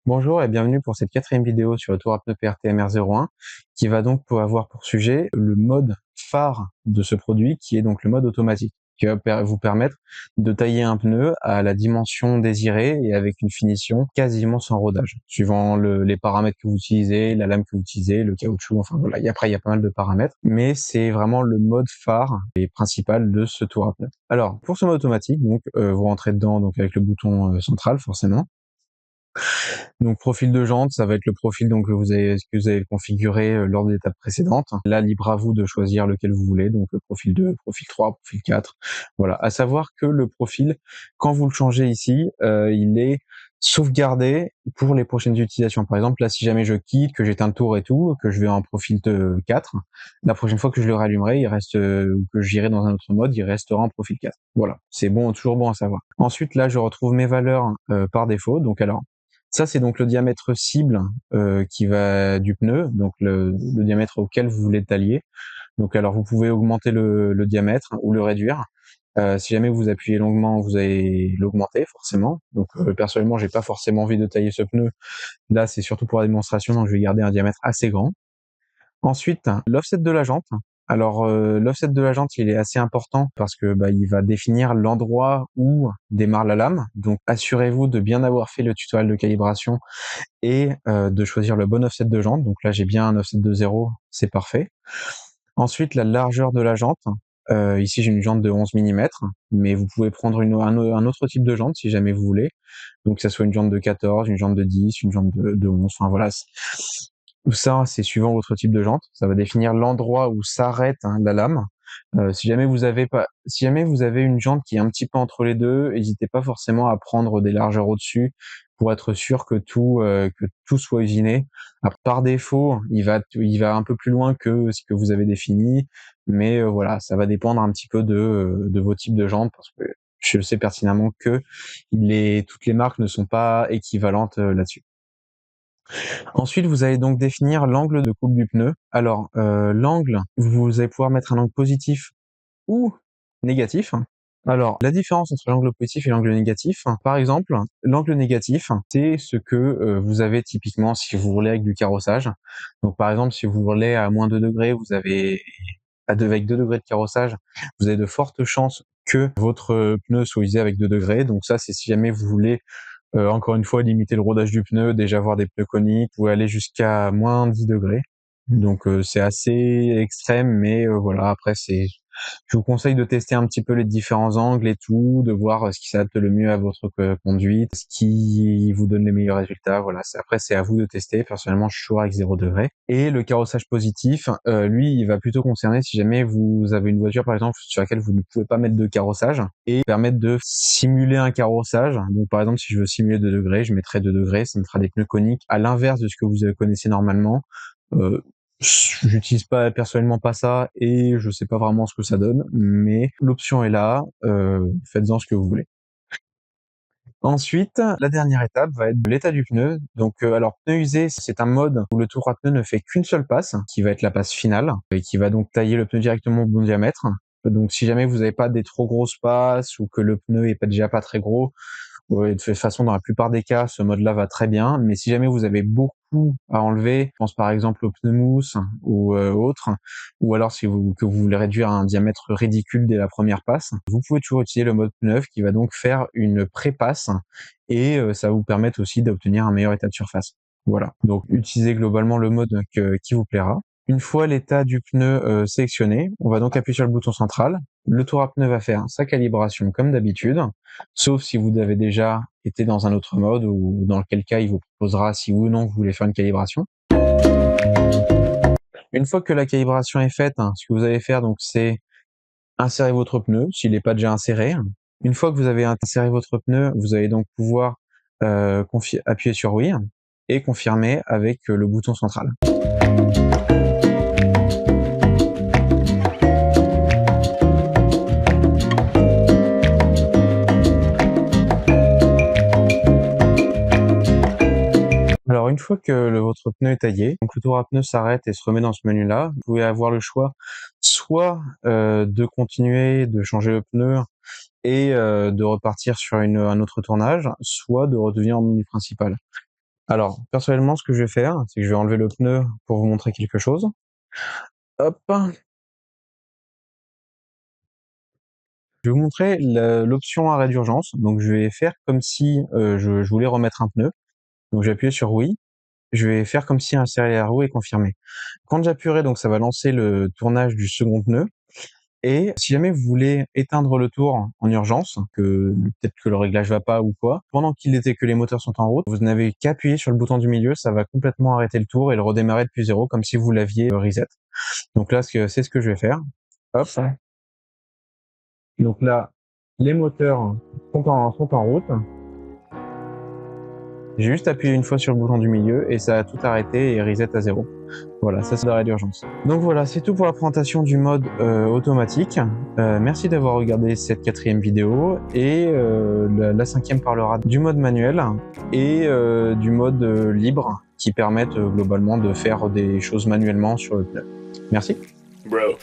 Bonjour et bienvenue pour cette 4e vidéo sur le tour à pneus PRTMR01 qui va donc avoir pour sujet le mode phare de ce produit qui est donc le mode automatique qui va vous permettre de tailler un pneu à la dimension désirée et avec une finition quasiment sans rodage, suivant les paramètres que vous utilisez, la lame que vous utilisez, le caoutchouc, enfin voilà, après il y a pas mal de paramètres, mais c'est vraiment le mode phare et principal de ce tour à pneus. Alors pour ce mode automatique, donc vous rentrez dedans donc avec le bouton central forcément. Donc profil de jante, ça va être le profil donc que vous avez configuré lors de l'étape précédente. Là, libre à vous de choisir lequel vous voulez, donc profil 2, profil 3, profil 4. Voilà. À savoir que le profil, quand vous le changez ici, il est sauvegardé pour les prochaines utilisations. Par exemple, là, si jamais je quitte, que j'éteins le tour et tout, que je vais en profil 4, la prochaine fois que je le rallumerai, il reste, ou que j'irai dans un autre mode, il restera en profil 4. Voilà. C'est bon, toujours bon à savoir. Ensuite, là, je retrouve mes valeurs par défaut. Donc alors, ça, c'est donc le diamètre cible qui va du pneu, donc le diamètre auquel vous voulez tailler. Donc alors vous pouvez augmenter le diamètre ou le réduire. Si jamais vous appuyez longuement, vous allez l'augmenter forcément. Donc personnellement, j'ai pas forcément envie de tailler ce pneu. Là, c'est surtout pour la démonstration, donc je vais garder un diamètre assez grand. Ensuite, l'offset de la jante. Alors, l'offset de la jante, il est assez important parce que il va définir l'endroit où démarre la lame. Donc, assurez-vous de bien avoir fait le tutoriel de calibration et de choisir le bon offset de jante. Donc là, j'ai bien un offset de 0, c'est parfait. Ensuite, la largeur de la jante. Ici, j'ai une jante de 11 millimètres, mais vous pouvez prendre un autre type de jante si jamais vous voulez. Donc, que ça soit une jante de 14, une jante de 10, une jante de 11. Enfin voilà, ça, c'est suivant votre type de jante. Ça va définir l'endroit où s'arrête la lame. Si jamais vous avez une jante qui est un petit peu entre les deux, n'hésitez pas forcément à prendre des largeurs au-dessus pour être sûr que tout soit usiné. Par défaut, il va un peu plus loin que ce que vous avez défini, mais voilà, ça va dépendre un petit peu de vos types de jantes parce que je sais pertinemment que toutes les marques ne sont pas équivalentes là-dessus. Ensuite, vous allez donc définir l'angle de coupe du pneu. Alors, l'angle, vous allez pouvoir mettre un angle positif ou négatif. Alors, la différence entre l'angle positif et l'angle négatif, par exemple, l'angle négatif, c'est ce que vous avez typiquement si vous roulez avec du carrossage. Donc, par exemple, si vous roulez à moins 2 degrés, avec 2 degrés de carrossage, vous avez de fortes chances que votre pneu soit usé avec 2 degrés. Donc ça, c'est si jamais vous voulez encore une fois, limiter le rodage du pneu, déjà avoir des pneus coniques ou aller jusqu'à moins 10 degrés. Donc c'est assez extrême, mais voilà, après je vous conseille de tester un petit peu les différents angles et tout, de voir ce qui s'adapte le mieux à votre conduite, ce qui vous donne les meilleurs résultats. Voilà, après c'est à vous de tester. Personnellement, je suis toujours avec 0 degré. Et le carrossage positif, lui, il va plutôt concerner si jamais vous avez une voiture par exemple sur laquelle vous ne pouvez pas mettre de carrossage et permettre de simuler un carrossage. Donc par exemple, si je veux simuler 2 degrés, je mettrai 2 degrés, ça me fera des pneus coniques à l'inverse de ce que vous connaissez normalement. J'utilise pas personnellement pas ça et je sais pas vraiment ce que ça donne, mais l'option est là, faites-en ce que vous voulez. Ensuite, la dernière étape va être l'état du pneu. Donc alors pneu usé, c'est un mode où le tour à pneu ne fait qu'une seule passe, qui va être la passe finale, et qui va donc tailler le pneu directement au bon diamètre. Donc si jamais vous n'avez pas des trop grosses passes ou que le pneu est déjà pas très gros, ouais, de toute façon, dans la plupart des cas, ce mode-là va très bien. Mais si jamais vous avez beaucoup à enlever, je pense par exemple au pneu mousse ou autre, ou alors que vous voulez réduire à un diamètre ridicule dès la première passe, vous pouvez toujours utiliser le mode pneu neuf qui va donc faire une pré-passe et ça va vous permettre aussi d'obtenir un meilleur état de surface. Voilà. Donc utilisez globalement le mode qui vous plaira. Une fois l'état du pneu sélectionné, on va donc appuyer sur le bouton central. Le tour à pneu va faire sa calibration comme d'habitude, sauf si vous avez déjà été dans un autre mode ou dans lequel cas il vous proposera si oui ou non vous voulez faire une calibration. Une fois que la calibration est faite, ce que vous allez faire donc c'est insérer votre pneu s'il n'est pas déjà inséré. Une fois que vous avez inséré votre pneu, vous allez donc pouvoir appuyer sur oui et confirmer avec le bouton central. Alors une fois que votre pneu est taillé, donc le tour à pneu s'arrête et se remet dans ce menu-là. Vous pouvez avoir le choix soit de continuer, de changer le pneu et de repartir sur un autre tournage, soit de redevenir en menu principal. Alors, personnellement, ce que je vais faire, c'est que je vais enlever le pneu pour vous montrer quelque chose. Hop! Je vais vous montrer l'option arrêt d'urgence. Donc je vais faire comme si, je voulais remettre un pneu. Donc je vais appuyer sur oui. Je vais faire comme si insérer la roue est confirmé. Quand j'appuierai, donc ça va lancer le tournage du second pneu. Et si jamais vous voulez éteindre le tour en urgence, que peut-être que le réglage va pas ou quoi, pendant qu'il était que les moteurs sont en route, vous n'avez qu'à appuyer sur le bouton du milieu, ça va complètement arrêter le tour et le redémarrer depuis zéro, comme si vous l'aviez reset. Donc là, c'est ce que je vais faire. Hop. Donc là, les moteurs sont en route. J'ai juste appuyé une fois sur le bouton du milieu et ça a tout arrêté et reset à zéro. Voilà, ça c'est l'arrêt d'urgence. Donc voilà, c'est tout pour la présentation du mode automatique. Merci d'avoir regardé cette 4e vidéo et la 5e parlera du mode manuel et du mode libre qui permettent globalement de faire des choses manuellement sur le pneu. Merci. Bro.